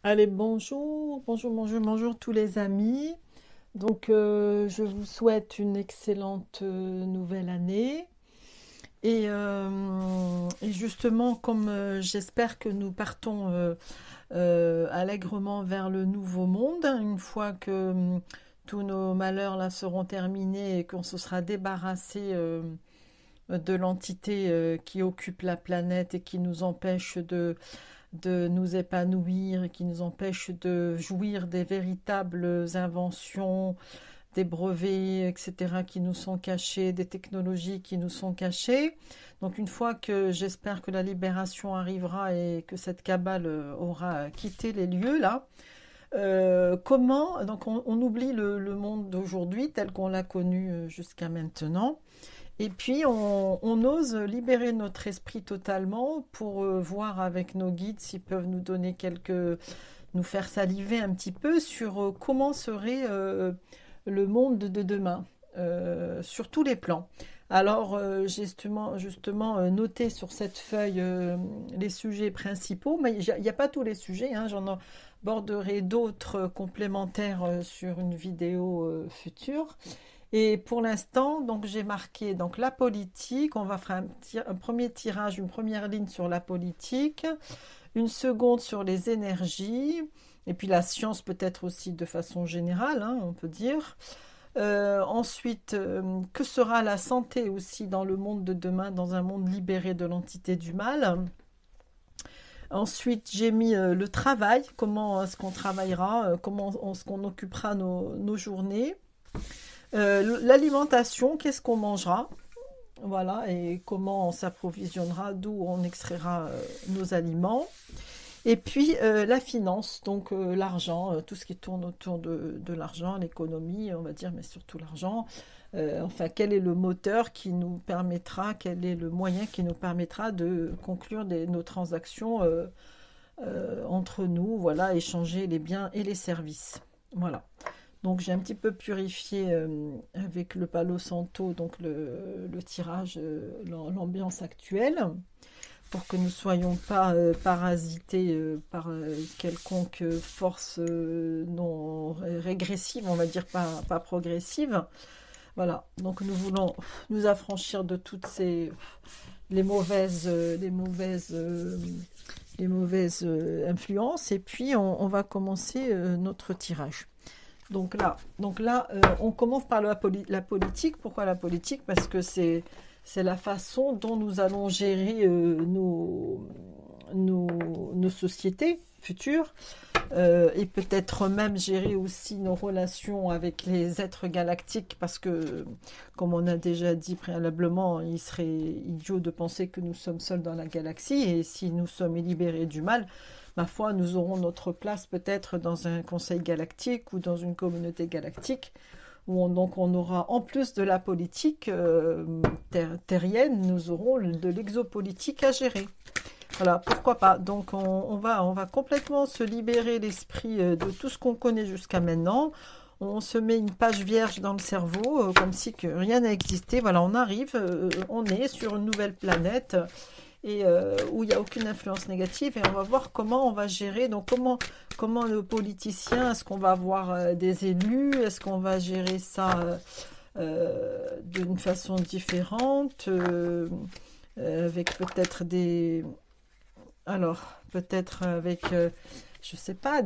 Allez, bonjour, bonjour, bonjour, bonjour tous les amis. Donc, je vous souhaite une excellente nouvelle année. Et justement, comme j'espère que nous partons allègrement vers le nouveau monde, hein, une fois que tous nos malheurs là seront terminés et qu'on se sera débarrassé de l'entité qui occupe la planète et qui nous empêche de nous épanouir et qui nous empêche de jouir des véritables inventions, des brevets, etc., qui nous sont cachés, des technologies qui nous sont cachées. Donc une fois que j'espère que la libération arrivera et que cette cabale aura quitté les lieux là, comment, donc on oublie le monde d'aujourd'hui tel qu'on l'a connu jusqu'à maintenant. Et puis, on ose libérer notre esprit totalement pour voir avec nos guides s'ils peuvent nous donner nous faire saliver un petit peu sur comment serait le monde de demain, sur tous les plans. Alors, justement noté sur cette feuille les sujets principaux, mais il n'y a pas tous les sujets, hein, j'en aborderai d'autres complémentaires sur une vidéo future. Et pour l'instant, donc j'ai marqué donc la politique. On va faire un premier tirage, une première ligne sur la politique, une seconde sur les énergies, et puis la science peut-être aussi de façon générale, hein, on peut dire. Ensuite, que sera la santé aussi dans le monde de demain, dans un monde libéré de l'entité du mal. Ensuite, j'ai mis le travail, comment est-ce qu'on travaillera, comment est-ce qu'on occupera nos journées. L'alimentation, qu'est-ce qu'on mangera, voilà, et comment on s'approvisionnera, d'où on extraira nos aliments. Et puis la finance, donc l'argent, tout ce qui tourne autour de l'argent, l'économie, on va dire, mais surtout l'argent. Enfin, quel est le moteur qui nous permettra, quel est le moyen qui nous permettra de conclure nos transactions entre nous, voilà, échanger les biens et les services. Voilà. Donc j'ai un petit peu purifié avec le Palo Santo, donc le tirage, l'ambiance actuelle, pour que nous ne soyons pas parasités par quelconque force non régressive, on va dire pas progressive. Voilà, donc nous voulons nous affranchir de toutes les mauvaises influences, et puis on va commencer notre tirage. Donc là, on commence par la politique. Pourquoi la politique? Parce que c'est la façon dont nous allons gérer nos sociétés futures, et peut-être même gérer aussi nos relations avec les êtres galactiques, parce que, comme on a déjà dit préalablement, il serait idiot de penser que nous sommes seuls dans la galaxie, et si nous sommes libérés du mal, ma foi, nous aurons notre place peut-être dans un conseil galactique ou dans une communauté galactique, où donc on aura, en plus de la politique terrienne, nous aurons de l'exopolitique à gérer. Voilà, pourquoi pas. Donc on va complètement se libérer l'esprit de tout ce qu'on connaît jusqu'à maintenant. On se met une page vierge dans le cerveau, comme si que rien n'a existé. Voilà, on arrive, on est sur une nouvelle planète, et où il n'y a aucune influence négative, et on va voir comment on va gérer. Donc comment nos politiciens, est-ce qu'on va avoir des élus, est-ce qu'on va gérer ça d'une façon différente, avec peut-être peut-être avec, je sais pas,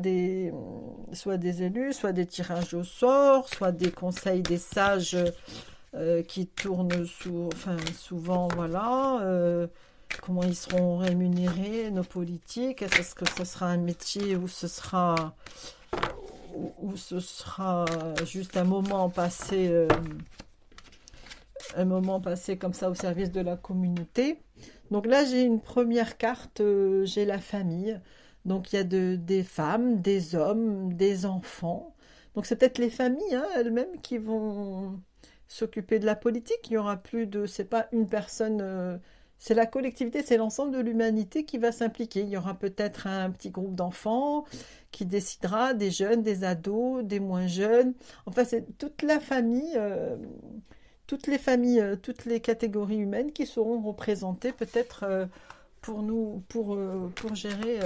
soit des élus, soit des tirages au sort, soit des conseils des sages qui tournent enfin, souvent, voilà. Comment ils seront rémunérés, nos politiques? Est-ce que ce sera un métier où ce sera juste un moment passé comme ça au service de la communauté? Donc là, j'ai une première carte, j'ai la famille. Donc il y a des femmes, des hommes, des enfants. Donc c'est peut-être les familles, hein, elles-mêmes qui vont s'occuper de la politique. Il y aura plus de, c'est pas une personne, c'est la collectivité, c'est l'ensemble de l'humanité qui va s'impliquer. Il y aura peut-être un petit groupe d'enfants qui décidera, des jeunes, des ados, des moins jeunes. Enfin, c'est toute la famille, toutes les familles, toutes les catégories humaines qui seront représentées peut-être pour gérer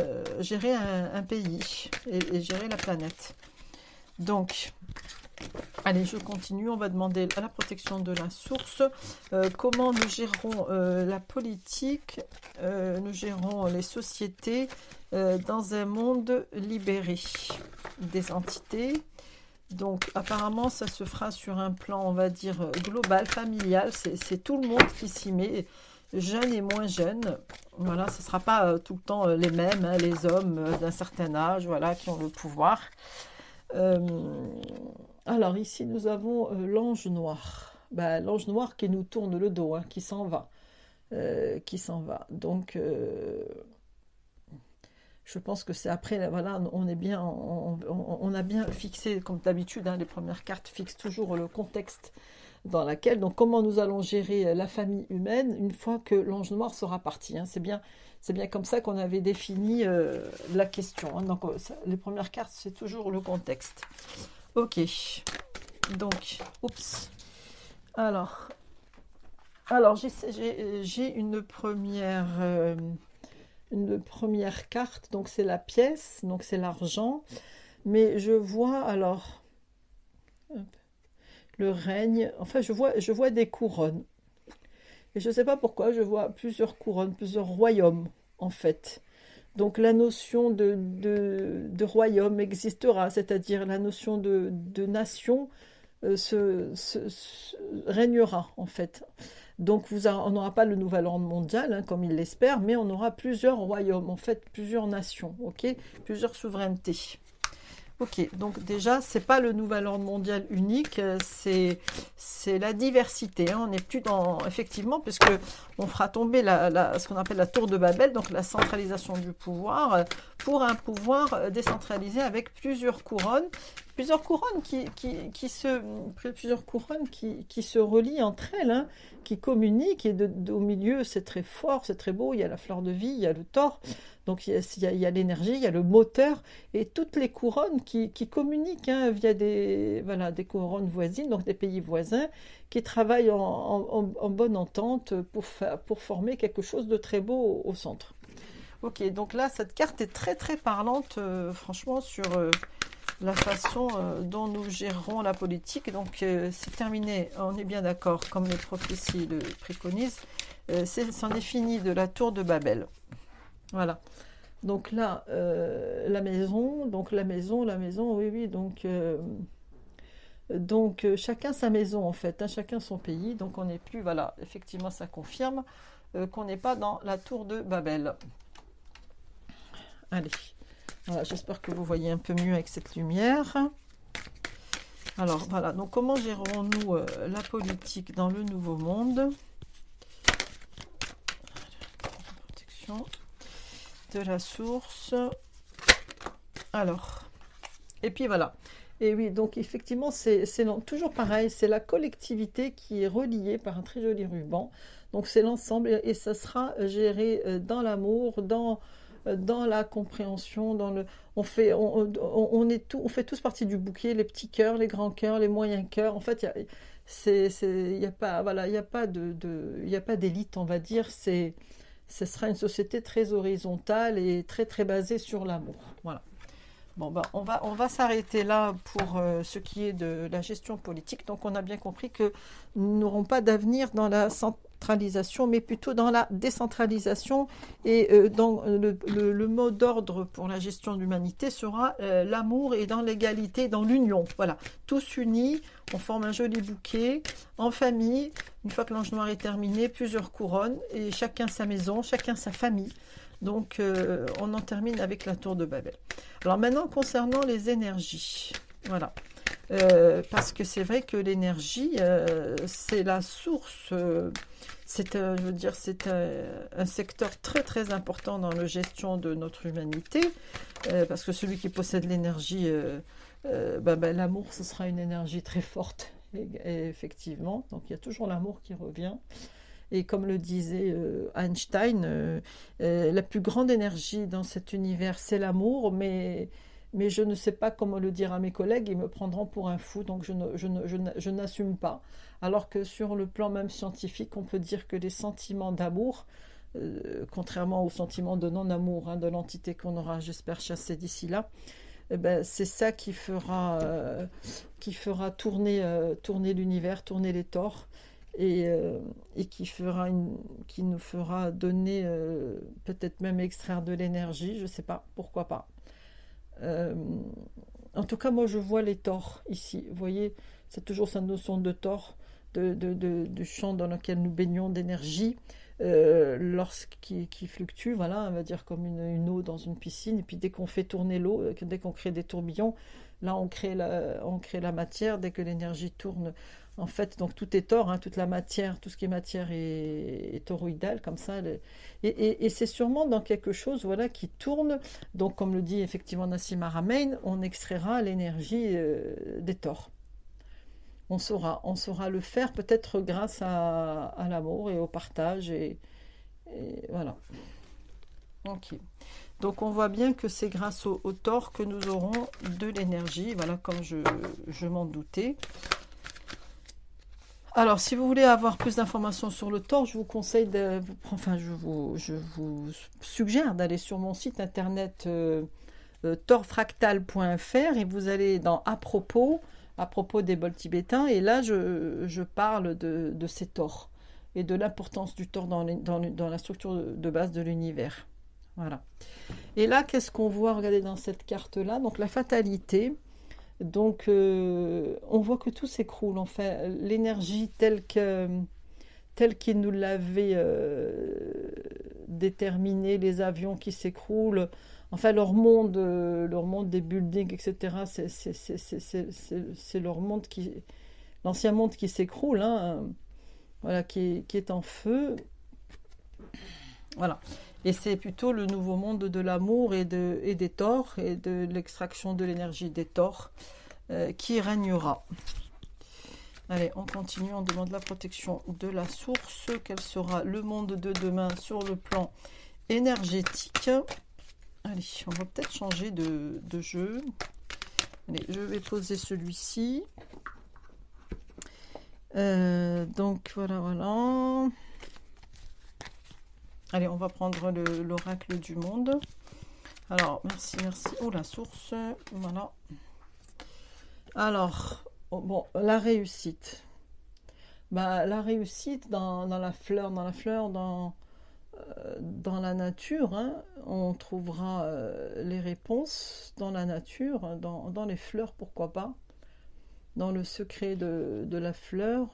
un pays et gérer la planète. Donc, allez, je continue. On va demander à la protection de la source. Comment nous gérons la politique, nous gérons les sociétés dans un monde libéré des entités. Donc, apparemment, ça se fera sur un plan, on va dire, global, familial. C'est tout le monde qui s'y met, jeunes et moins jeunes. Voilà, ce ne sera pas tout le temps les mêmes, hein, les hommes d'un certain âge, voilà, qui ont le pouvoir. Alors ici nous avons l'ange noir. Ben, l'ange noir qui nous tourne le dos, hein, qui s'en va. Donc je pense que c'est après, voilà, on est bien, on a bien fixé, comme d'habitude, hein, les premières cartes fixent toujours le contexte dans laquelle, donc comment nous allons gérer la famille humaine une fois que l'ange noir sera parti, hein. C'est bien comme ça qu'on avait défini la question, hein. Donc les premières cartes, c'est toujours le contexte. Ok, donc, oups. Alors j'ai une première carte, donc c'est la pièce, donc c'est l'argent, mais je vois alors le règne, enfin je vois des couronnes. Et je ne sais pas pourquoi, je vois plusieurs couronnes, plusieurs royaumes, en fait. Donc la notion de royaume existera, c'est-à-dire la notion de nation régnera, en fait. Donc on n'aura pas le nouvel ordre mondial, hein, comme il l'espère, mais on aura plusieurs royaumes, en fait, plusieurs nations, ok, plusieurs souverainetés. Ok, donc déjà, c'est pas le nouvel ordre mondial unique, c'est la diversité, hein. On n'est plus dans, effectivement, puisque on fera tomber ce qu'on appelle la tour de Babel, donc la centralisation du pouvoir, pour un pouvoir décentralisé avec plusieurs couronnes qui se relient entre elles, hein, qui communiquent, et au milieu, c'est très fort, c'est très beau, il y a la fleur de vie, il y a le Thor. Donc il y a l'énergie, il y a le moteur et toutes les couronnes qui communiquent, hein, via des couronnes voisines, donc des pays voisins, qui travaillent en bonne entente pour former quelque chose de très beau au centre. Ok, donc là, cette carte est très très parlante, franchement, sur la façon dont nous gérons la politique. Donc c'est terminé, on est bien d'accord, comme les prophéties le préconisent, c'en est fini de la tour de Babel. Voilà. Donc là, la maison, oui, donc chacun sa maison en fait, hein, chacun son pays. Donc on n'est plus, voilà, effectivement ça confirme qu'on n'est pas dans la tour de Babel. Allez, voilà, j'espère que vous voyez un peu mieux avec cette lumière. Alors voilà, donc comment gérons-nous la politique dans le nouveau monde? Protection de la source. Alors, et puis voilà. Et oui, donc effectivement, c'est toujours pareil, c'est la collectivité qui est reliée par un très joli ruban. Donc c'est l'ensemble et ça sera géré dans l'amour, dans la compréhension, on fait tous partie du bouquet, les petits cœurs, les grands cœurs, les moyens cœurs. En fait, il y a pas, voilà, il y a pas d'élite, on va dire. Ce sera une société très horizontale et très très basée sur l'amour. Voilà. Bon, ben, on va s'arrêter là pour ce qui est de la gestion politique. Donc, on a bien compris que nous n'aurons pas d'avenir dans la centralisation, mais plutôt dans la décentralisation. Et dans le mot d'ordre pour la gestion de l'humanité sera l'amour et dans l'égalité, dans l'union. Voilà, tous unis, on forme un joli bouquet en famille. Une fois que l'ange noir est terminé, plusieurs couronnes et chacun sa maison, chacun sa famille. Donc, on en termine avec la tour de Babel. Alors maintenant, concernant les énergies, voilà. Parce que c'est vrai que l'énergie, c'est la source, c'est un secteur très très important dans la gestion de notre humanité, parce que celui qui possède l'énergie, l'amour, ce sera une énergie très forte, et effectivement. Donc il y a toujours l'amour qui revient. Et comme le disait Einstein, la plus grande énergie dans cet univers, c'est l'amour, mais je ne sais pas comment le dire à mes collègues, ils me prendront pour un fou, donc je n'assume pas. Alors que sur le plan même scientifique, on peut dire que les sentiments d'amour contrairement au sentiment de non-amour hein, de l'entité qu'on aura, j'espère, chassée d'ici là. Eh ben, c'est ça qui fera tourner l'univers, tourner les torts, et qui nous fera donner, peut-être même extraire de l'énergie, je ne sais pas, pourquoi pas. Euh, En tout cas, moi, je vois les torts ici. Vous voyez, c'est toujours cette notion de tort, du champ dans lequel nous baignons d'énergie, qui fluctue, voilà, on va dire comme une eau dans une piscine. Et puis dès qu'on fait tourner l'eau, dès qu'on crée des tourbillons, là, on crée la matière. Dès que l'énergie tourne, en fait, donc tout est tort, hein, toute la matière, tout ce qui est matière est toroïdal, comme ça. Et c'est sûrement dans quelque chose, voilà, qui tourne. Donc, comme le dit effectivement Nassim Haramein, on extraira l'énergie des torts. On saura le faire peut-être grâce à l'amour et au partage. Et voilà. Ok. Donc, on voit bien que c'est grâce au tort que nous aurons de l'énergie. Voilà, comme je m'en doutais. Alors, si vous voulez avoir plus d'informations sur le tort, je vous conseille je vous suggère d'aller sur mon site internet torfractal.fr, et vous allez dans à propos des bols tibétains, et là je parle de ces torts et de l'importance du tort dans la structure de base de l'univers. Voilà. Et là, qu'est-ce qu'on voit? Regardez dans cette carte-là, donc la fatalité. Donc, on voit que tout s'écroule. Enfin, l'énergie telle qu'il nous l'avait déterminé, les avions qui s'écroulent, enfin leur monde des buildings, etc. C'est leur monde l'ancien monde qui s'écroule, hein, voilà, qui est en feu. Voilà. Et c'est plutôt le nouveau monde de l'amour et des torts et de l'extraction de l'énergie des torts qui régnera. Allez, on continue, on demande la protection de la source. Quel sera le monde de demain sur le plan énergétique? Allez, on va peut-être changer de jeu. Allez, je vais poser celui-ci. Donc, voilà. Allez, on va prendre l'oracle du monde. Alors, merci. Oh, la source. Voilà. Alors, bon, la réussite. Bah, la réussite dans la fleur, dans la nature, hein, on trouvera les réponses dans la nature, dans les fleurs, pourquoi pas. Dans le secret de la fleur,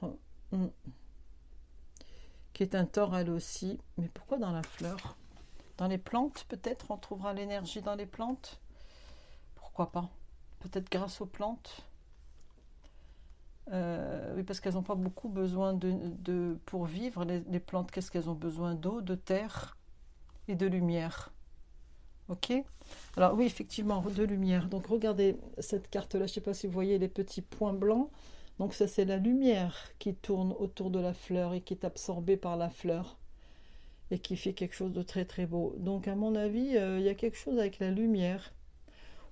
qui est un tort elle aussi. Mais pourquoi dans la fleur? Dans les plantes, peut-être, on trouvera l'énergie dans les plantes. Pourquoi pas? Peut-être grâce aux plantes. Oui, parce qu'elles n'ont pas beaucoup besoin pour vivre. Les plantes, qu'est-ce qu'elles ont besoin? D'eau, de terre et de lumière. Ok? Alors oui, effectivement, de lumière. Donc regardez cette carte-là, je ne sais pas si vous voyez les petits points blancs. Donc ça, c'est la lumière qui tourne autour de la fleur et qui est absorbée par la fleur et qui fait quelque chose de très très beau. Donc à mon avis, il y a quelque chose avec la lumière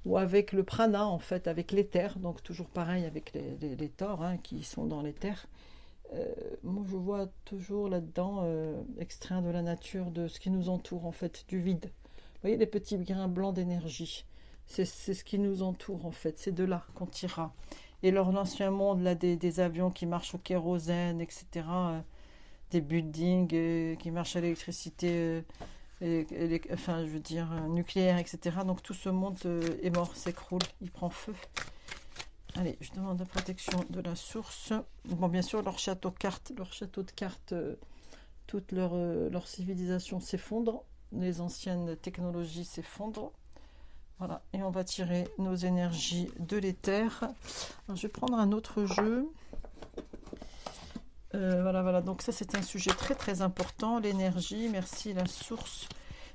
ou avec le prana, en fait, avec l'éther. Donc toujours pareil avec les torts hein, qui sont dans l'éther. Moi, je vois toujours là-dedans extraire de la nature, de ce qui nous entoure, en fait, du vide. Vous voyez les petits grains blancs d'énergie. C'est ce qui nous entoure, en fait. C'est de là qu'on tirera. Et l'ancien monde, là, des avions qui marchent au kérosène, etc., des buildings qui marchent à l'électricité, enfin, je veux dire, nucléaire, etc. Donc tout ce monde est mort, s'écroule, il prend feu. Allez, je demande la protection de la source. Bon, bien sûr, leur château de cartes, toute leur civilisation s'effondre. Les anciennes technologies s'effondrent. Voilà, et on va tirer nos énergies de l'éther. Alors, je vais prendre un autre jeu. Voilà. Donc ça, c'est un sujet très, très important. L'énergie, merci la source.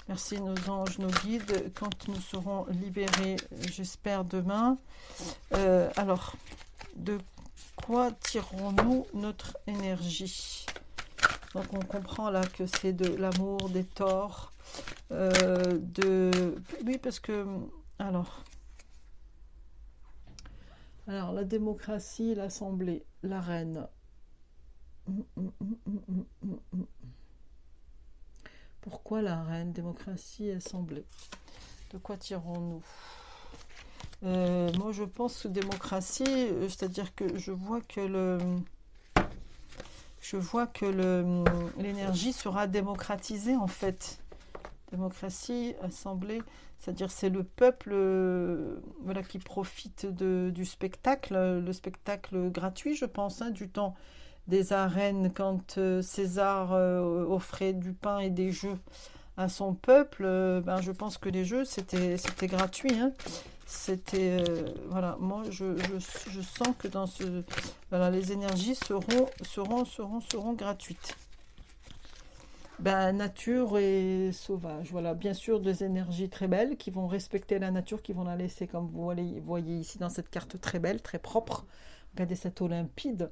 Merci nos anges, nos guides. Quand nous serons libérés, j'espère demain. Alors, de quoi tirons-nous notre énergie? Donc on comprend là que c'est de l'amour, des torts, oui, parce que... Alors, la démocratie, l'Assemblée, la reine. Pourquoi la reine? Démocratie, assemblée. De quoi tirons-nous? Moi, je pense que démocratie, c'est-à-dire que je vois que l'énergie sera démocratisée en fait. Démocratie, assemblée, c'est-à-dire c'est le peuple voilà, qui profite du spectacle, le spectacle gratuit, je pense, hein, du temps des arènes quand César offrait du pain et des jeux à son peuple. Ben, je pense que les jeux, c'était gratuit, hein. C'était voilà, moi je sens que dans ce voilà, les énergies seront gratuites. Ben, nature et sauvage, voilà, bien sûr des énergies très belles qui vont respecter la nature, qui vont la laisser comme vous voyez ici dans cette carte très belle, très propre. Regardez cette eau limpide.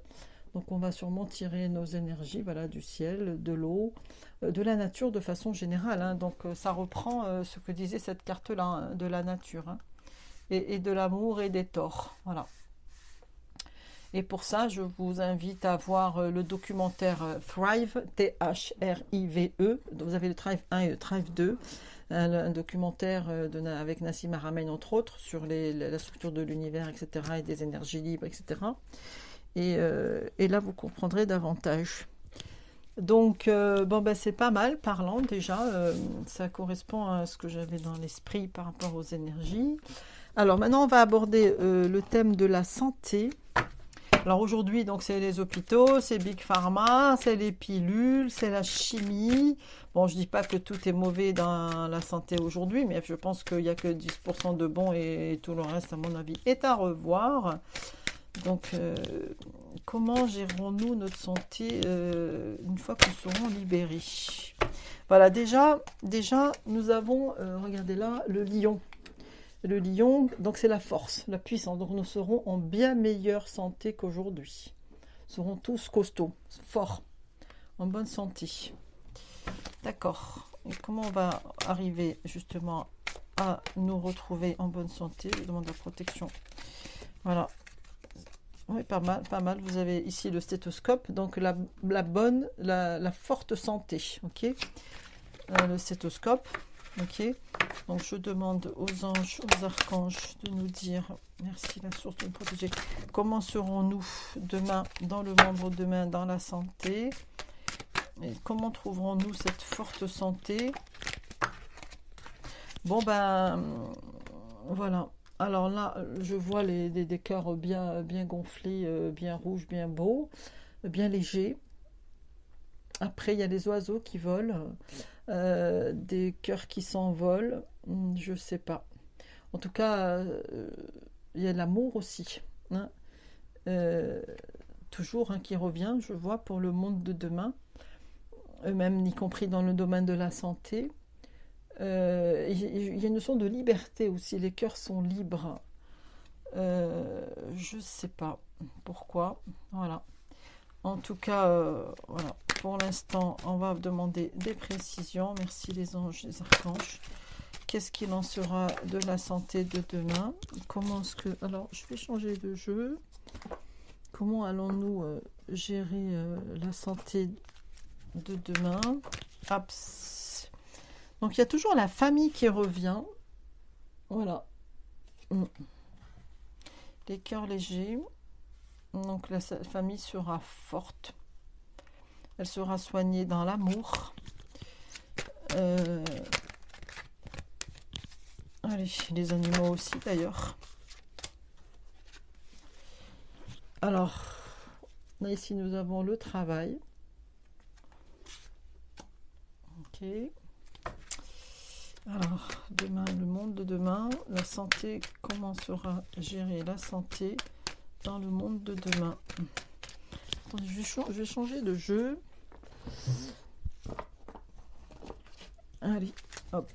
Donc on va sûrement tirer nos énergies, voilà, du ciel, de l'eau, de la nature de façon générale, hein. Donc ça reprend ce que disait cette carte-là, hein, de la nature, hein, et de l'amour et des torts, voilà. Et pour ça, je vous invite à voir le documentaire Thrive, Thrive. Vous avez le Thrive 1 et le Thrive 2, un documentaire avec Nassim Haramein, entre autres, sur la structure de l'univers, etc., et des énergies libres, etc. Et là, vous comprendrez davantage. Donc, bon, ben, c'est pas mal parlant déjà. Ça correspond à ce que j'avais dans l'esprit par rapport aux énergies. Alors, maintenant, on va aborder le thème de la santé. Alors aujourd'hui, donc c'est les hôpitaux, c'est Big Pharma, c'est les pilules, c'est la chimie. Bon, je dis pas que tout est mauvais dans la santé aujourd'hui, mais je pense qu'il n'y a que 10% de bon et tout le reste, à mon avis, est à revoir. Donc, comment gérons-nous notre santé une fois que nous serons libérés? Voilà, déjà nous avons, regardez là, le lion. Le lion, donc c'est la force, la puissance. Donc nous serons en bien meilleure santé qu'aujourd'hui. Nous serons tous costauds, forts, en bonne santé. D'accord. Et comment on va arriver justement à nous retrouver en bonne santé? Je demande la protection. Voilà. Oui, pas mal, pas mal. Vous avez ici le stéthoscope, donc la forte santé. Ok. Le stéthoscope. Ok, donc je demande aux anges, aux archanges de nous dire, merci la source de nous protéger, comment serons-nous demain dans le monde demain dans la santé, et comment trouverons-nous cette forte santé? Bon ben voilà, alors là je vois des cœurs bien gonflés, bien rouges, bien beaux, bien légers. Après il y a les oiseaux qui volent. Des cœurs qui s'envolent, je sais pas. En tout cas, il y a l'amour aussi, hein. Toujours hein, qui revient, je vois, pour le monde de demain, même y compris dans le domaine de la santé. Il y a une notion de liberté aussi, les cœurs sont libres. Je sais pas pourquoi, voilà. En tout cas, voilà. Pour l'instant, on va demander des précisions. Merci les anges, les archanges. Qu'est-ce qu'il en sera de la santé de demain? Comment est-ce que... Alors, je vais changer de jeu. Comment allons-nous gérer la santé de demain? Aps. Donc, il y a toujours la famille qui revient. Voilà. Les cœurs légers. Donc, la famille sera forte. Elle sera soignée dans l'amour. Allez, les animaux aussi d'ailleurs. Alors, là ici nous avons le travail. Ok. Alors, demain, le monde de demain, la santé, comment sera gérée la santé dans le monde de demain? Attendez, je vais changer de jeu. Allez, hop.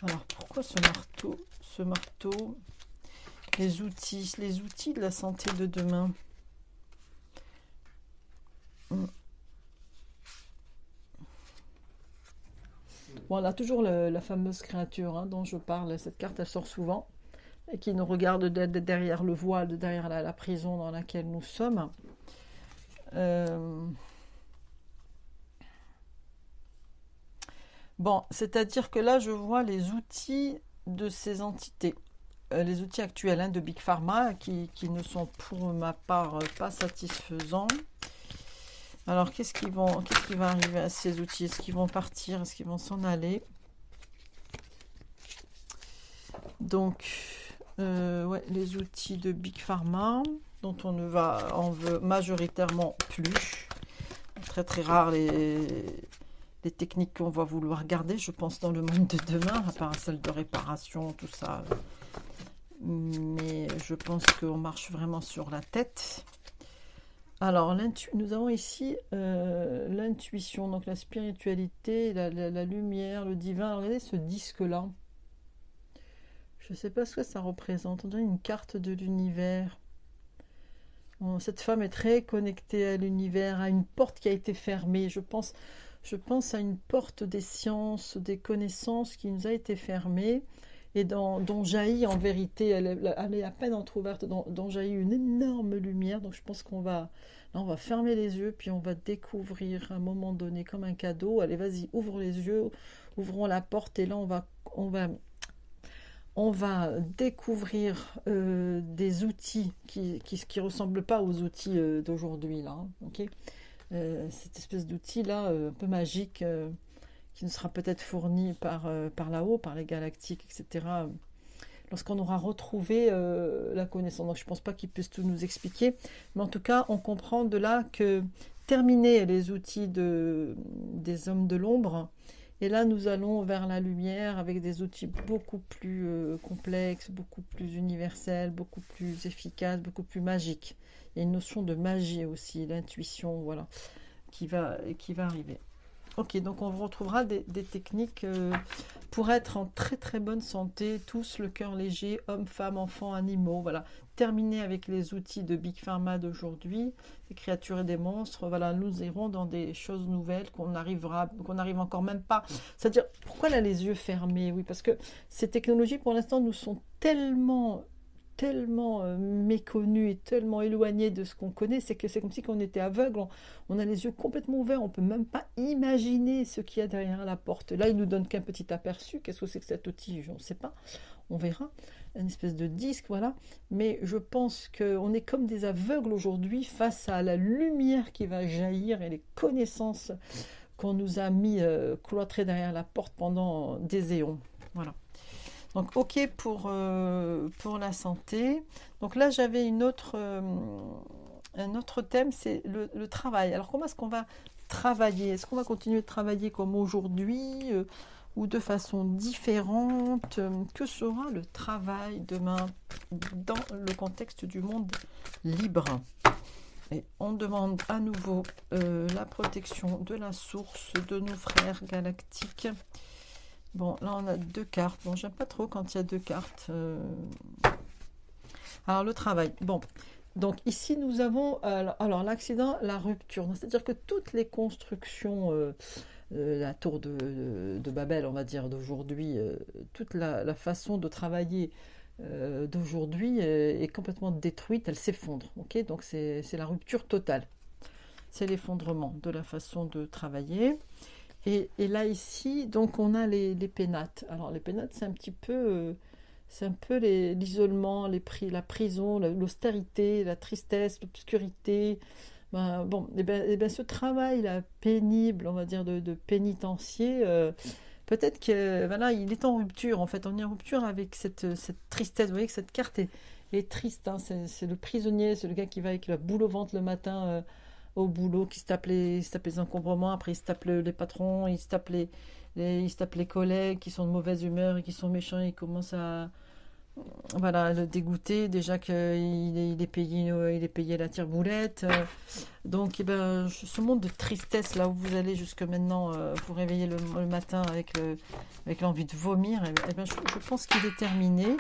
Alors, pourquoi ce marteau? Ce marteau, les outils de la santé de demain. Bon, on a toujours la fameuse créature hein, dont je parle. Cette carte, elle sort souvent. Et qui nous regarde derrière le voile, derrière la prison dans laquelle nous sommes. Bon, c'est-à-dire que là, je vois les outils de ces entités. Les outils actuels hein, de Big Pharma qui ne sont pour ma part pas satisfaisants. Alors, qu'est-ce qui va arriver à ces outils? Est-ce qu'ils vont partir? Est-ce qu'ils vont s'en aller? Donc, ouais, les outils de Big Pharma, dont on veut majoritairement plus. Très très rare les techniques qu'on va vouloir garder, je pense, dans le monde de demain, à part celle de réparation, tout ça. Mais je pense qu'on marche vraiment sur la tête. Alors, nous avons ici l'intuition, donc la spiritualité, la lumière, le divin. Alors, regardez ce disque-là. Je ne sais pas ce que ça représente. On dirait une carte de l'univers. Bon, cette femme est très connectée à l'univers, à une porte qui a été fermée. Je pense à une porte des sciences, des connaissances qui nous a été fermée et dont jaillit en vérité, elle est à peine entrouverte, dont jaillit une énorme lumière. Donc je pense là, on va fermer les yeux, puis on va découvrir à un moment donné comme un cadeau. Allez, vas-y, ouvre les yeux, ouvrons la porte et là on va découvrir des outils qui ressemblent pas aux outils d'aujourd'hui là, ok. Cette espèce d'outil là un peu magique qui nous sera peut-être fourni par là-haut, par les galactiques, etc. Lorsqu'on aura retrouvé la connaissance. Donc je pense pas qu'ils puissent tout nous expliquer, mais en tout cas on comprend de là que terminer les outils des hommes de l'ombre. Et là, nous allons vers la lumière avec des outils beaucoup plus complexes, beaucoup plus universels, beaucoup plus efficaces, beaucoup plus magiques. Il y a une notion de magie aussi, l'intuition, voilà, qui va arriver. Ok, donc on retrouvera des techniques pour être en très très bonne santé, tous le cœur léger, hommes, femmes, enfants, animaux, voilà. Terminer avec les outils de Big Pharma d'aujourd'hui, des créatures et des monstres, voilà, nous irons dans des choses nouvelles qu'on n'arrive encore même pas. C'est-à-dire, pourquoi là les yeux fermés? Oui, parce que ces technologies pour l'instant nous sont tellement méconnu et tellement éloigné de ce qu'on connaît, c'est que c'est comme si on était aveugle, on a les yeux complètement ouverts, on peut même pas imaginer ce qu'il y a derrière la porte. Là, il nous donne qu'un petit aperçu. Qu'est-ce que c'est que cet outil? Je ne sais pas, on verra. Une espèce de disque, voilà. Mais je pense qu'on est comme des aveugles aujourd'hui face à la lumière qui va jaillir et les connaissances qu'on nous a mis cloîtrées derrière la porte pendant des éons. Voilà. Donc, ok pour la santé. Donc là, j'avais un autre thème, c'est le travail. Alors, comment est-ce qu'on va travailler? Est-ce qu'on va continuer de travailler comme aujourd'hui ou de façon différente? Que sera le travail demain dans le contexte du monde libre? Et on demande à nouveau la protection de la source de nos frères galactiques. Bon, là on a deux cartes. Bon, j'aime pas trop quand il y a deux cartes. Alors le travail. Bon, donc ici nous avons alors l'accident, la rupture. C'est-à-dire que toutes les constructions, la tour de Babel, on va dire d'aujourd'hui, toute la façon de travailler d'aujourd'hui est complètement détruite. Elle s'effondre. Ok, donc c'est la rupture totale. C'est l'effondrement de la façon de travailler. Et là ici, donc on a les pénates. Alors les pénates, c'est un peu l'isolement, la prison, l'austérité, la tristesse, l'obscurité. Ben, bon, et ben, ce travail là pénible, on va dire de pénitencier, peut-être que voilà, il est en rupture. En fait, on est en rupture avec cette tristesse. Vous voyez que cette carte est triste. Hein, c'est le prisonnier, c'est le gars qui va avec la boule au ventre le matin. Au boulot, qui se tape les encombrements, après il se tape les patrons, il se tape les collègues qui sont de mauvaise humeur et qui sont méchants, il commence à voilà, le dégoûter, déjà qu'il est payé la tire-boulette. Donc eh ben, ce monde de tristesse là où vous allez jusque maintenant vous réveiller le matin avec l'envie de vomir, eh ben, je pense qu'il est terminé.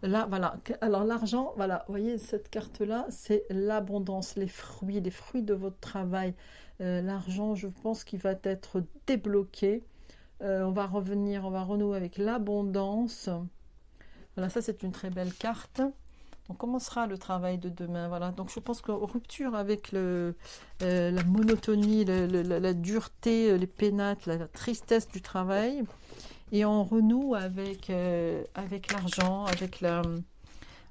Là, voilà. Alors, l'argent, voilà. Vous voyez, cette carte-là, c'est l'abondance, les fruits de votre travail. L'argent, je pense qu'il va être débloqué. On va renouer avec l'abondance. Voilà, ça, c'est une très belle carte. Donc, comment sera le travail de demain? Voilà. Donc, je pense qu'en rupture avec la monotonie, la dureté, les pénates, la tristesse du travail, et on renoue avec l'argent, avec la...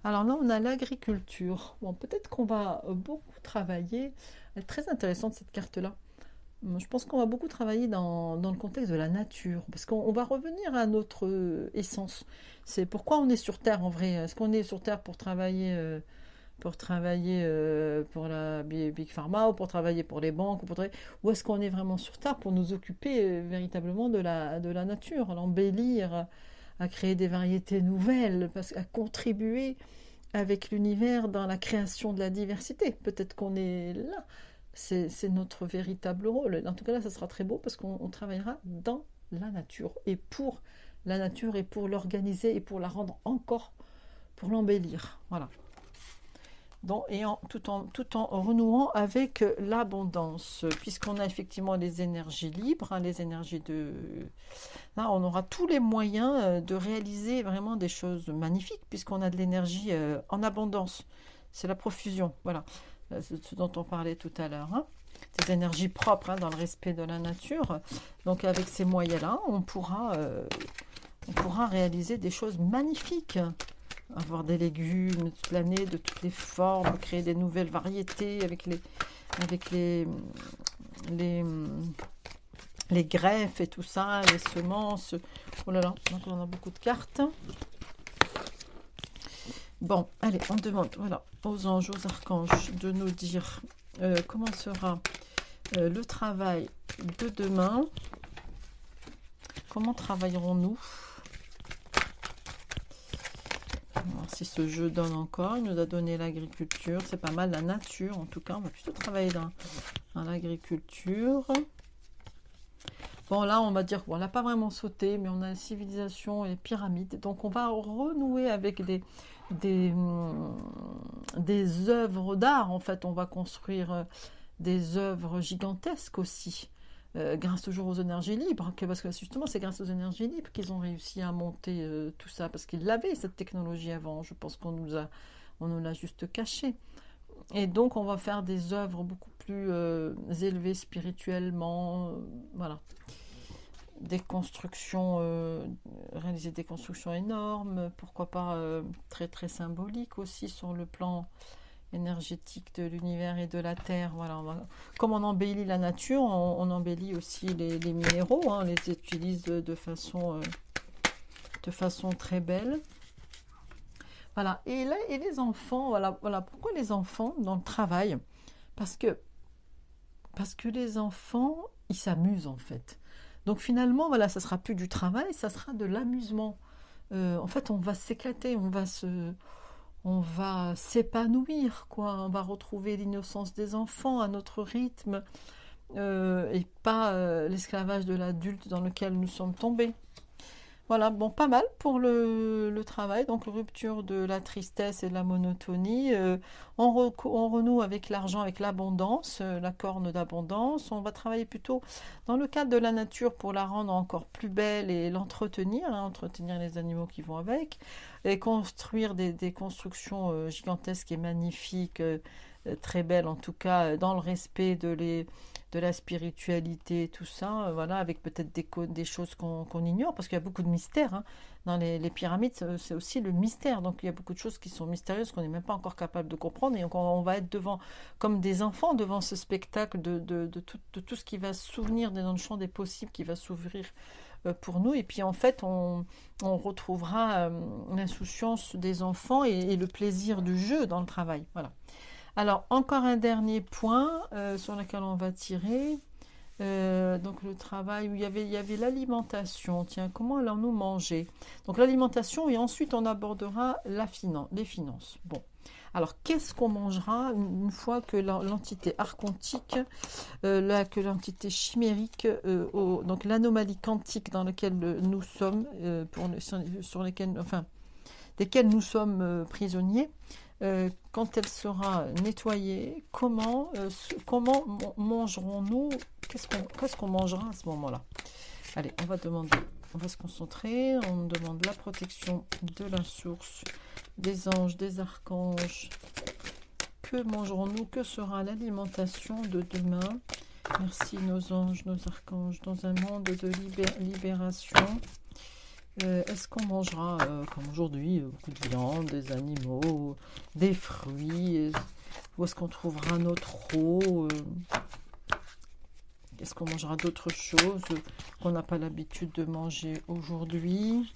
Alors là, on a l'agriculture. Bon, peut-être qu'on va beaucoup travailler. Elle est très intéressante, cette carte-là. Je pense qu'on va beaucoup travailler dans le contexte de la nature, parce qu'on va revenir à notre essence. C'est pourquoi on est sur Terre en vrai. Est-ce qu'on est sur Terre pour travailler pour la Big Pharma, ou pour travailler pour les banques, ou est-ce qu'on est vraiment sur Terre pour nous occuper véritablement de la nature, à l'embellir, à créer des variétés nouvelles, à contribuer avec l'univers dans la création de la diversité. Peut-être qu'on est là. C'est notre véritable rôle. En tout cas, là, ça sera très beau parce qu'on travaillera dans la nature et pour la nature et pour l'organiser et pour la rendre encore, pour l'embellir. Voilà. Donc, tout en renouant avec l'abondance, puisqu'on a effectivement les énergies libres, hein, les énergies de... Là, on aura tous les moyens de réaliser vraiment des choses magnifiques, puisqu'on a de l'énergie en abondance. C'est la profusion, voilà. C'est ce dont on parlait tout à l'heure. Hein. Des énergies propres, hein, dans le respect de la nature. Donc, avec ces moyens-là, on pourra réaliser des choses magnifiques. Avoir des légumes planés de toutes les formes, créer des nouvelles variétés avec les greffes et tout ça, les semences. Oh là là, donc on a beaucoup de cartes. Bon, allez, on demande aux anges, aux archanges de nous dire comment sera le travail de demain. Comment travaillerons-nous? Alors, si ce jeu donne encore, il nous a donné l'agriculture, c'est pas mal, la nature en tout cas, on va plutôt travailler dans l'agriculture. Bon, là, on va dire qu'on n'a pas vraiment sauté, mais on a la civilisation et les pyramides, donc on va renouer avec des œuvres d'art, en fait, on va construire des œuvres gigantesques aussi. Grâce toujours aux énergies libres, parce que justement c'est grâce aux énergies libres qu'ils ont réussi à monter tout ça, parce qu'ils l'avaient cette technologie avant, je pense qu'on nous l'a juste caché. Et donc on va faire des œuvres beaucoup plus élevées spirituellement, voilà. Des constructions, réaliser des constructions énormes, pourquoi pas très très symboliques aussi sur le plan énergétique de l'univers et de la terre. Voilà, comme on embellit la nature, on embellit aussi les minéraux, hein, on les utilise de façon très belle. Voilà, et là, et les enfants, voilà pourquoi les enfants dans le travail, parce que les enfants, ils s'amusent en fait. Donc finalement, voilà, ça sera plus du travail, ça sera de l'amusement. En fait, on va s'éclater, on va s'épanouir, quoi. On va retrouver l'innocence des enfants à notre rythme et pas l'esclavage de l'adulte dans lequel nous sommes tombés. Voilà, bon, pas mal pour le travail. Donc, rupture de la tristesse et de la monotonie. On renoue avec l'argent, avec l'abondance, la corne d'abondance. On va travailler plutôt dans le cadre de la nature pour la rendre encore plus belle et l'entretenir, hein, entretenir les animaux qui vont avec, et construire des constructions gigantesques et magnifiques, très belles en tout cas, dans le respect de la spiritualité, tout ça, voilà, avec peut-être des choses qu'on ignore, parce qu'il y a beaucoup de mystères. Hein. Dans les pyramides, c'est aussi le mystère. Donc il y a beaucoup de choses qui sont mystérieuses qu'on n'est même pas encore capable de comprendre. Et donc on va être comme des enfants devant ce spectacle de tout ce qui va s'ouvrir dans le champ des possibles, qui va s'ouvrir pour nous. Et puis en fait, on retrouvera l'insouciance des enfants et le plaisir du jeu dans le travail. Voilà. Alors, encore un dernier point sur lequel on va tirer. Donc, le travail, où il y avait l'alimentation. Tiens, comment allons-nous manger? Donc, l'alimentation, et ensuite, on abordera les finances. Bon, alors, qu'est-ce qu'on mangera une fois que l'entité archontique, que l'entité chimérique, donc l'anomalie quantique dans laquelle nous sommes, desquels nous sommes prisonniers, quand elle sera nettoyée, comment mangerons-nous? Qu'est-ce qu'on mangera à ce moment-là? Allez, on va se concentrer, on demande la protection de la source des anges, des archanges. Que mangerons-nous? Que sera l'alimentation de demain? Merci nos anges, nos archanges, dans un monde de libération. Est-ce qu'on mangera, comme aujourd'hui, beaucoup de viande, des animaux, des fruits? Où est-ce qu'on trouvera notre eau? Est-ce qu'on mangera d'autres choses qu'on n'a pas l'habitude de manger aujourd'hui?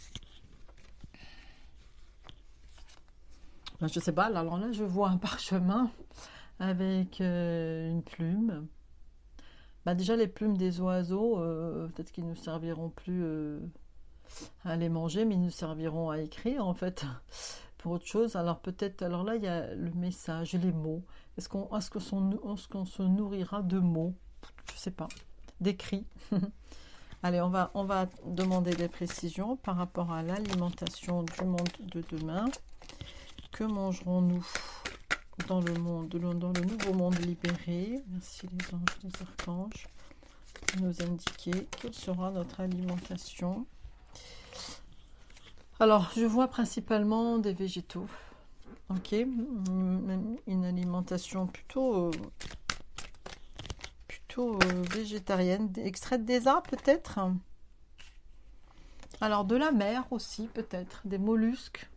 Ben, je ne sais pas, alors là je vois un parchemin avec une plume. Ben, déjà les plumes des oiseaux, peut-être qu'ils ne nous serviront plus à les manger, mais ils nous serviront à écrire en fait pour autre chose. Alors peut-être, alors là il y a le message, les mots. Est-ce qu'on se nourrira de mots? Je sais pas, d'écrits. Allez, on va demander des précisions par rapport à l'alimentation du monde de demain. Que mangerons-nous dans le nouveau monde libéré? Merci les anges, les archanges de nous indiquer quelle sera notre alimentation. Alors, je vois principalement des végétaux. Ok, une alimentation plutôt végétarienne, extraite des arbres peut-être. Alors de la mer aussi peut-être, des mollusques.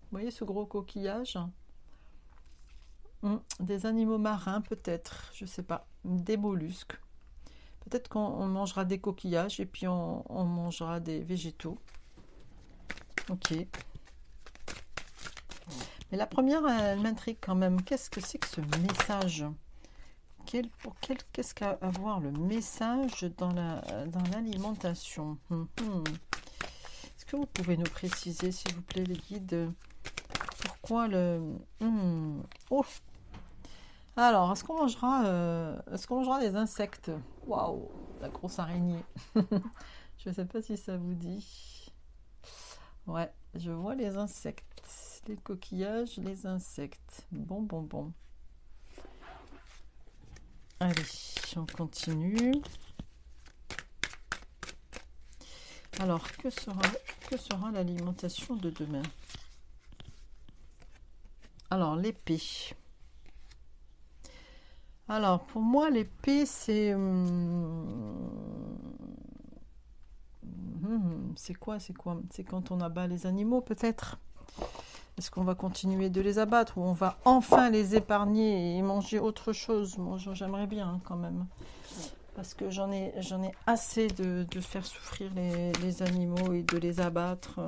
Vous voyez ce gros coquillage? Des animaux marins peut-être, je sais pas, des mollusques. Peut-être qu'on mangera des coquillages et puis on mangera des végétaux. Ok. Mais la première, elle m'intrigue quand même. Qu'est-ce que c'est que ce message? Qu'est-ce qu'à avoir le message dans l'alimentation? Est-ce que vous pouvez nous préciser, s'il vous plaît, les guides, pourquoi le... Oh. Alors, est-ce qu'on mangera des insectes? Waouh, la grosse araignée. Je ne sais pas si ça vous dit. Ouais, je vois les insectes, les coquillages, les insectes. Bon. Allez, on continue. Alors, que sera l'alimentation de demain? Alors, l'épée. Alors, pour moi, l'épée, c'est quoi? C'est quand on abat les animaux, peut-être? Est-ce qu'on va continuer de les abattre ou on va enfin les épargner et manger autre chose? Moi, j'aimerais bien hein, quand même. Parce que j'en ai assez de faire souffrir les animaux et de les abattre.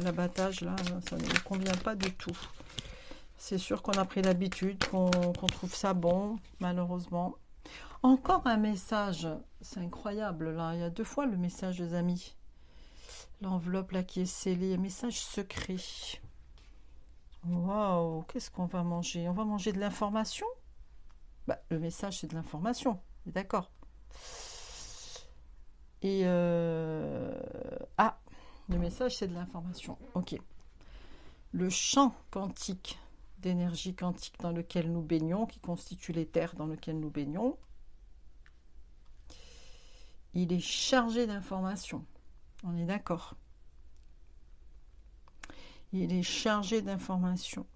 L'abattage, là, ça ne me convient pas du tout. C'est sûr qu'on a pris l'habitude, qu'on trouve ça bon, malheureusement. Encore un message, c'est incroyable, là. Il y a 2 fois le message des amis. L'enveloppe, là, qui est scellée, un message secret. Waouh, qu'est-ce qu'on va manger? On va manger de l'information? Bah, le message, c'est de l'information, d'accord. Et ah, le message, c'est de l'information. Ok. Le champ quantique d'énergie quantique dans lequel nous baignons, qui constitue l'éther dans lequel nous baignons, il est chargé d'informations. On est d'accord. Il est chargé d'informations.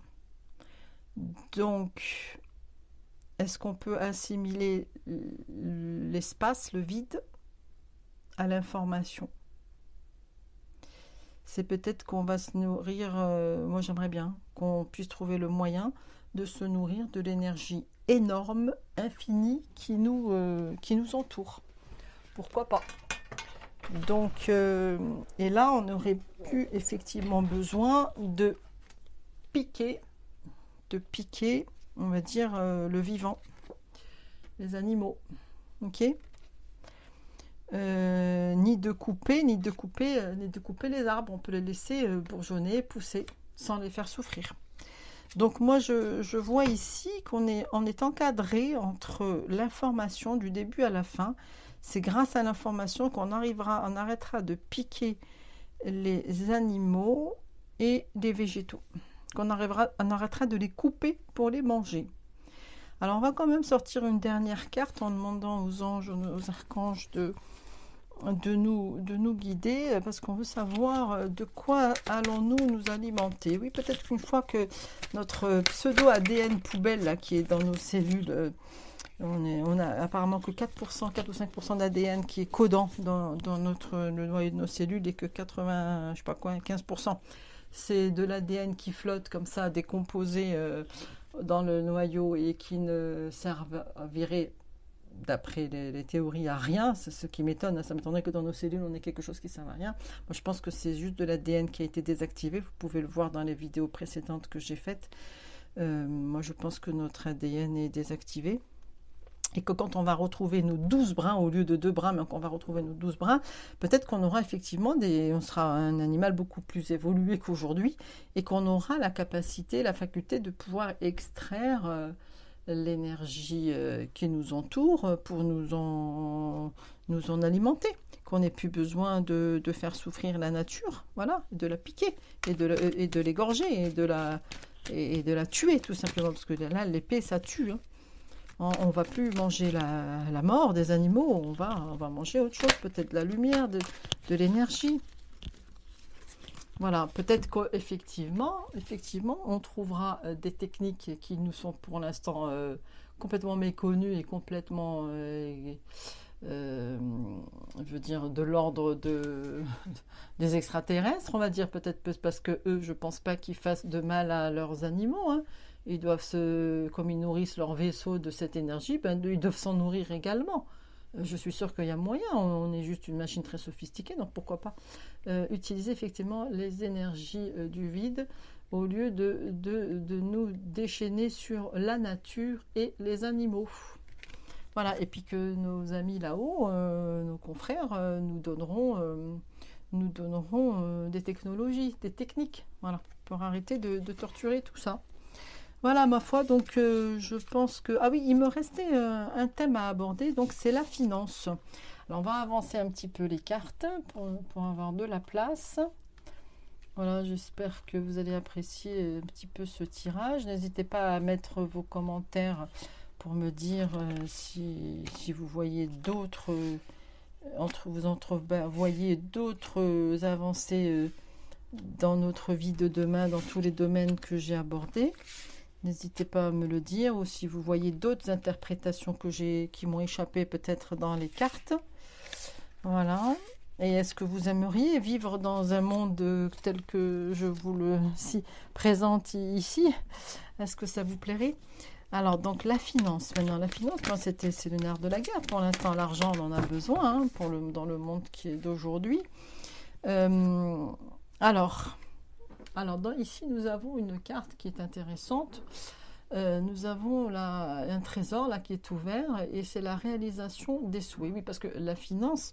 Donc, est-ce qu'on peut assimiler l'espace, le vide, à l'information? C'est peut-être qu'on va se nourrir, moi j'aimerais bien qu'on puisse trouver le moyen de se nourrir de l'énergie énorme, infinie qui nous entoure. Pourquoi pas? Donc, et là on aurait plus effectivement besoin de piquer, on va dire, le vivant, les animaux, ok? Ni de couper les arbres. On peut les laisser bourgeonner, pousser, sans les faire souffrir. Donc moi, je vois ici qu'on est encadré entre l'information du début à la fin. C'est grâce à l'information qu'on arrêtera de piquer les animaux et les végétaux. On arrêtera de les couper pour les manger. Alors on va quand même sortir une dernière carte en demandant aux anges, aux archanges de de nous guider, parce qu'on veut savoir de quoi allons-nous nous alimenter. Oui, peut-être qu'une fois que notre pseudo-ADN poubelle, là, qui est dans nos cellules, on a apparemment que 4%, 4 ou 5% d'ADN qui est codant dans le noyau de nos cellules, et que 80, je sais pas quoi, 15%, c'est de l'ADN qui flotte comme ça, décomposé dans le noyau et qui ne servirait, d'après les théories, à rien. C'est ce qui m'étonne. Ça m'étonnerait que dans nos cellules, on ait quelque chose qui ne sert à rien. Moi, je pense que c'est juste de l'ADN qui a été désactivé. Vous pouvez le voir dans les vidéos précédentes que j'ai faites. Moi, je pense que notre ADN est désactivé. Et que quand on va retrouver nos 12 brins, au lieu de 2 brins, mais qu'on va retrouver nos 12 brins, peut-être qu'on aura effectivement on sera un animal beaucoup plus évolué qu'aujourd'hui, et qu'on aura la capacité, la faculté de pouvoir extraire l'énergie qui nous entoure pour nous en alimenter, qu'on n'ait plus besoin de faire souffrir la nature, voilà, de la piquer et de l'égorger et de la tuer tout simplement, parce que là l'épée ça tue, hein. On va plus manger la mort des animaux, on va manger autre chose, peut-être de la lumière, de l'énergie. Voilà, peut-être qu'effectivement, on trouvera des techniques qui nous sont pour l'instant complètement méconnues et complètement, je veux dire, de l'ordre des extraterrestres, on va dire, peut-être parce que eux, je pense pas qu'ils fassent de mal à leurs animaux, hein. Ils doivent comme ils nourrissent leur vaisseau de cette énergie, ben, ils doivent s'en nourrir également. Je suis sûre qu'il y a moyen, on est juste une machine très sophistiquée, donc pourquoi pas utiliser effectivement les énergies du vide au lieu de nous déchaîner sur la nature et les animaux. Voilà, et puis que nos amis là-haut, nos confrères, nous donneront des technologies, des techniques, voilà, pour arrêter de torturer tout ça. Voilà, ma foi, donc je pense que... Ah oui, il me restait un thème à aborder, donc c'est la finance. Alors, on va avancer un petit peu les cartes pour avoir de la place. Voilà, j'espère que vous allez apprécier un petit peu ce tirage. N'hésitez pas à mettre vos commentaires pour me dire si vous voyez d'autres... voyez d'autres avancées dans notre vie de demain, dans tous les domaines que j'ai abordés. N'hésitez pas à me le dire, ou si vous voyez d'autres interprétations qui m'ont échappé peut-être dans les cartes. Voilà. Et est-ce que vous aimeriez vivre dans un monde tel que je vous le présente ici? Est-ce que ça vous plairait? Alors, donc la finance. Maintenant, la finance, c'est le nerf de la guerre. Pour l'instant, l'argent, on en a besoin hein, dans le monde qui est d'aujourd'hui. Ici, nous avons une carte qui est intéressante. Nous avons un trésor là qui est ouvert et c'est la réalisation des souhaits. Oui, parce que la finance,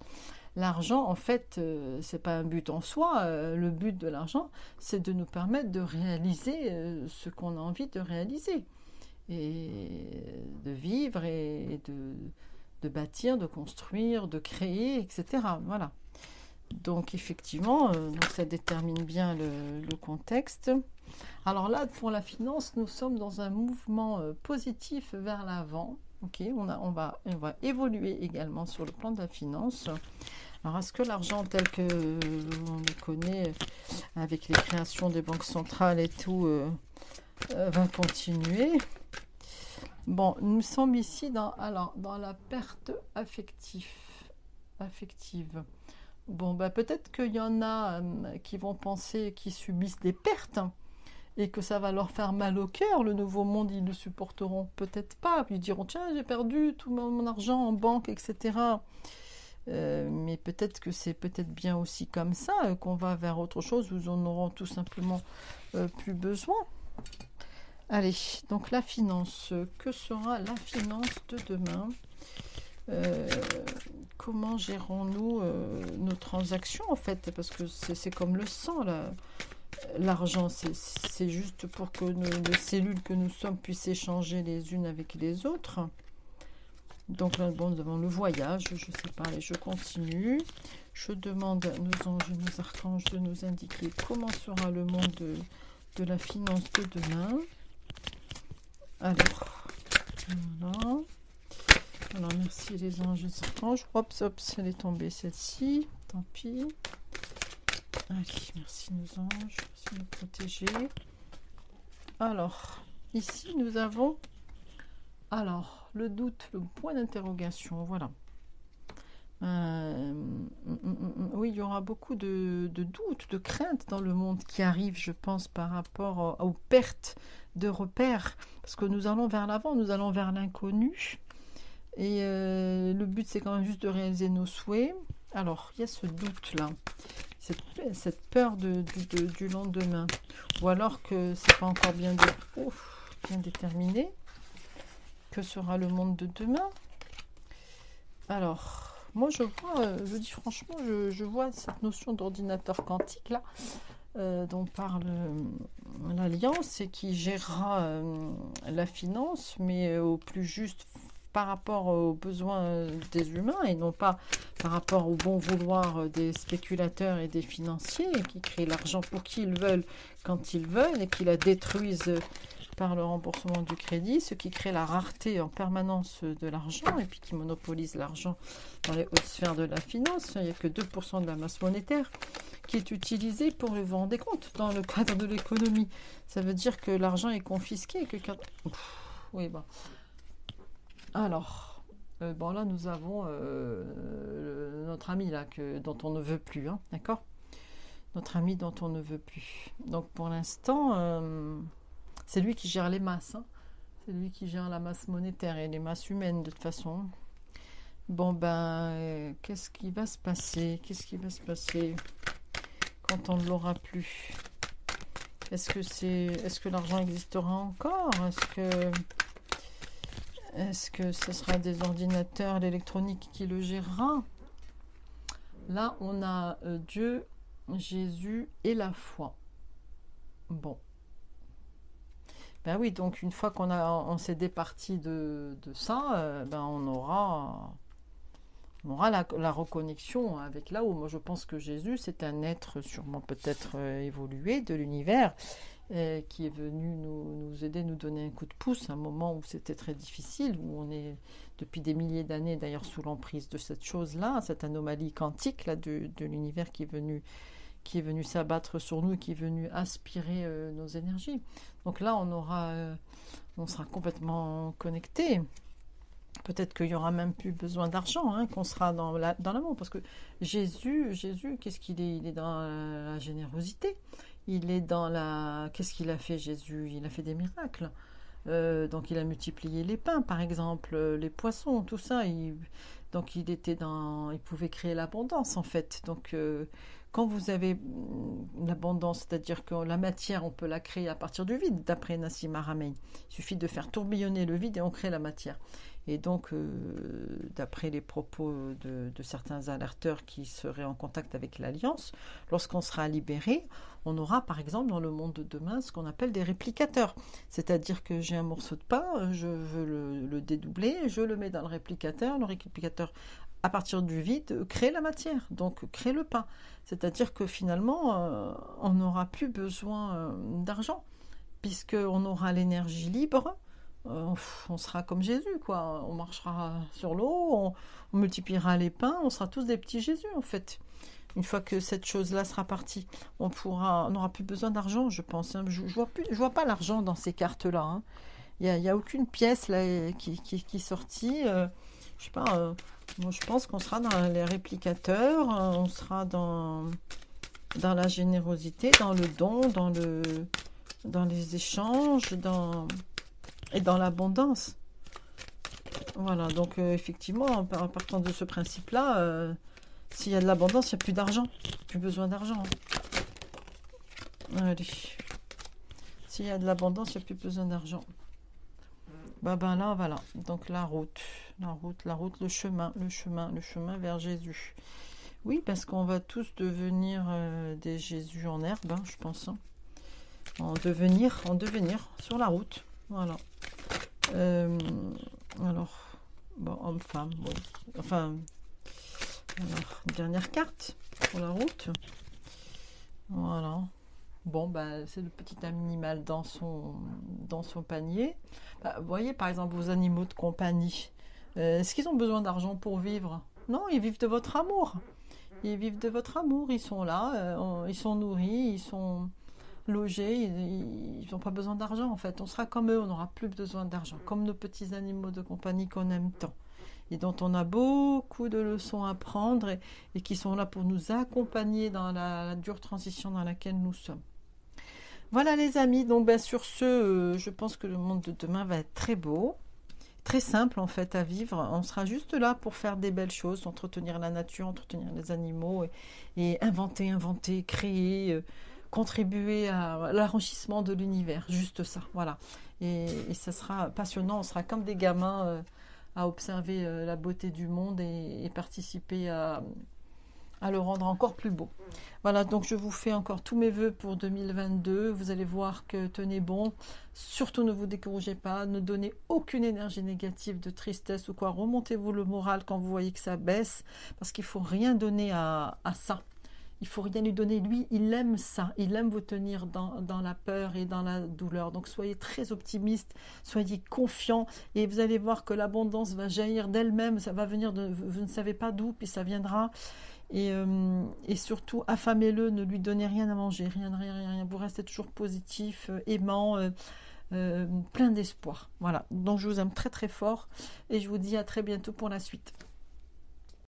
l'argent, en fait, c'est pas un but en soi. Le but de l'argent, c'est de nous permettre de réaliser ce qu'on a envie de réaliser. Et de vivre et de bâtir, de construire, de créer, etc. Voilà. Donc effectivement, ça détermine bien le contexte. Alors là, pour la finance, nous sommes dans un mouvement positif vers l'avant. Ok, on va évoluer également sur le plan de la finance. Alors, est-ce que l'argent tel que on le connaît avec les créations des banques centrales et tout va continuer? Bon, nous sommes ici dans la perte affective. Bon, peut-être qu'il y en a qui vont penser qu'ils subissent des pertes et que ça va leur faire mal au cœur. Le nouveau monde, ils le supporteront peut-être pas. Puis ils diront, tiens, j'ai perdu tout mon argent en banque, etc. Mais peut-être que c'est peut-être bien aussi comme ça qu'on va vers autre chose où on n'aura tout simplement plus besoin. Allez, donc la finance. Que sera la finance de demain ? Comment gérons-nous nos transactions en fait, parce que c'est comme le sang l'argent, c'est juste pour que les cellules que nous sommes puissent échanger les unes avec les autres. Donc là, bon, nous avons le voyage, je sais pas, allez, je continue. Je demande à nos anges et nos archanges de nous indiquer comment sera le monde de la finance de demain. Alors, voilà. Alors, merci les anges et les archanges. Hop, hop, elle est tombée celle-ci. Tant pis. Allez, merci nos anges. Merci de nous protéger. Alors, ici, nous avons... Alors, le doute, le point d'interrogation, voilà. Oui, il y aura beaucoup de doutes, de craintes dans le monde qui arrive, je pense, par rapport aux pertes de repères. Parce que nous allons vers l'avant, nous allons vers l'inconnu. Et le but, c'est quand même juste de réaliser nos souhaits. Alors, il y a ce doute-là, cette peur du lendemain. Ou alors que c'est pas encore bien déterminé. Que sera le monde de demain? Alors, moi je vois, je dis franchement, je vois cette notion d'ordinateur quantique là, dont parle l'Alliance et qui gérera la finance, mais au plus juste par rapport aux besoins des humains et non pas par rapport au bon vouloir des spéculateurs et des financiers qui créent l'argent pour qui ils veulent, quand ils veulent et qui la détruisent par le remboursement du crédit, ce qui crée la rareté en permanence de l'argent et puis qui monopolise l'argent dans les hautes sphères de la finance. Il n'y a que 2% de la masse monétaire qui est utilisée pour le vous rendez compte dans le cadre de l'économie. Ça veut dire que l'argent est confisqué. Oui, bon. Alors, bon là nous avons notre ami là dont on ne veut plus, hein, d'accord? Notre ami dont on ne veut plus. Donc pour l'instant... c'est lui qui gère les masses, hein. C'est lui qui gère la masse monétaire et les masses humaines de toute façon. Bon ben, qu'est-ce qui va se passer? Qu'est-ce qui va se passer quand on ne l'aura plus? Est-ce que l'argent existera encore? Est-ce que ce sera des ordinateurs, l'électronique qui le gérera? Là, on a Dieu, Jésus et la foi. Bon. Ben oui, donc une fois on s'est départi de ça, ben on aura la reconnexion avec là-haut. Moi, je pense que Jésus, c'est un être sûrement peut-être évolué de l'univers qui est venu nous aider, nous donner un coup de pouce à un moment où c'était très difficile, où on est depuis des milliers d'années d'ailleurs sous l'emprise de cette chose-là, cette anomalie quantique là de l'univers qui est venu s'abattre sur nous, qui est venu aspirer nos énergies. Donc là, on sera complètement connecté. Peut-être qu'il n'y aura même plus besoin d'argent, hein, qu'on sera dans l'amour. Parce que Jésus, qu'est-ce qu'il est? Il est dans la générosité. Il est dans la... Qu'est-ce qu'il a fait, Jésus? Il a fait des miracles. Donc il a multiplié les pains, par exemple, les poissons, tout ça. Donc il pouvait créer l'abondance, en fait. Donc quand vous avez l'abondance, c'est-à-dire que la matière, on peut la créer à partir du vide, d'après Nassim Haramein. Il suffit de faire tourbillonner le vide et on crée la matière. Et donc, d'après les propos de certains alerteurs qui seraient en contact avec l'Alliance, lorsqu'on sera libéré, on aura par exemple dans le monde de demain ce qu'on appelle des réplicateurs. C'est-à-dire que j'ai un morceau de pain, je veux le dédoubler, je le mets dans le réplicateur à partir du vide, crée la matière, donc crée le pain. C'est-à-dire que finalement, on n'aura plus besoin d'argent, puisqu'on aura l'énergie libre. On sera comme Jésus, quoi. On marchera sur l'eau, on multipliera les pains, on sera tous des petits Jésus, en fait. Une fois que cette chose-là sera partie, on n'aura plus besoin d'argent, je pense, hein. Je vois pas l'argent dans ces cartes-là, hein. Il y a aucune pièce là qui est sortie. Je sais pas. Moi, je pense qu'on sera dans les réplicateurs, on sera dans la générosité, dans le don, dans les échanges, et dans l'abondance. Voilà, donc effectivement, en partant de ce principe-là, s'il y a de l'abondance, il n'y a plus d'argent. Plus besoin d'argent. Allez. S'il y a de l'abondance, il n'y a plus besoin d'argent. Ben là, voilà. Donc la route, le chemin vers Jésus. Oui, parce qu'on va tous devenir des Jésus en herbe, hein, je pense. Hein. En devenir, sur la route. Voilà. Alors, bon, homme-femme, bon. Enfin, alors, dernière carte pour la route. Voilà. Bon, ben, c'est le petit animal dans son panier. Bah, vous voyez, par exemple, vos animaux de compagnie. Est-ce qu'ils ont besoin d'argent pour vivre? Non, ils vivent de votre amour. Ils vivent de votre amour, ils sont là, ils sont nourris, ils sont logés, ils n'ont pas besoin d'argent en fait. On sera comme eux, on n'aura plus besoin d'argent, comme nos petits animaux de compagnie qu'on aime tant et dont on a beaucoup de leçons à prendre et qui sont là pour nous accompagner dans la dure transition dans laquelle nous sommes. Voilà les amis, donc ben, sur ce, je pense que le monde de demain va être très beau. Très simple en fait à vivre. On sera juste là pour faire des belles choses, entretenir la nature, entretenir les animaux et inventer, créer, contribuer à l'enrichissement de l'univers. Juste ça, voilà. Et ça sera passionnant. On sera comme des gamins à observer la beauté du monde et participer à le rendre encore plus beau. Voilà, donc je vous fais encore tous mes voeux pour 2022. Vous allez voir que tenez bon. Surtout ne vous découragez pas, ne donnez aucune énergie négative de tristesse ou quoi. Remontez-vous le moral quand vous voyez que ça baisse, parce qu'il ne faut rien donner à ça. Il faut rien lui donner. Lui, il aime ça. Il aime vous tenir dans la peur et dans la douleur. Donc soyez très optimiste, soyez confiants et vous allez voir que l'abondance va jaillir d'elle-même. Ça va venir de vous ne savez pas d'où, puis ça viendra. Et surtout, affamez-le, ne lui donnez rien à manger, rien. Vous restez toujours positif, aimant, plein d'espoir. Voilà, donc je vous aime très très fort et je vous dis à très bientôt pour la suite.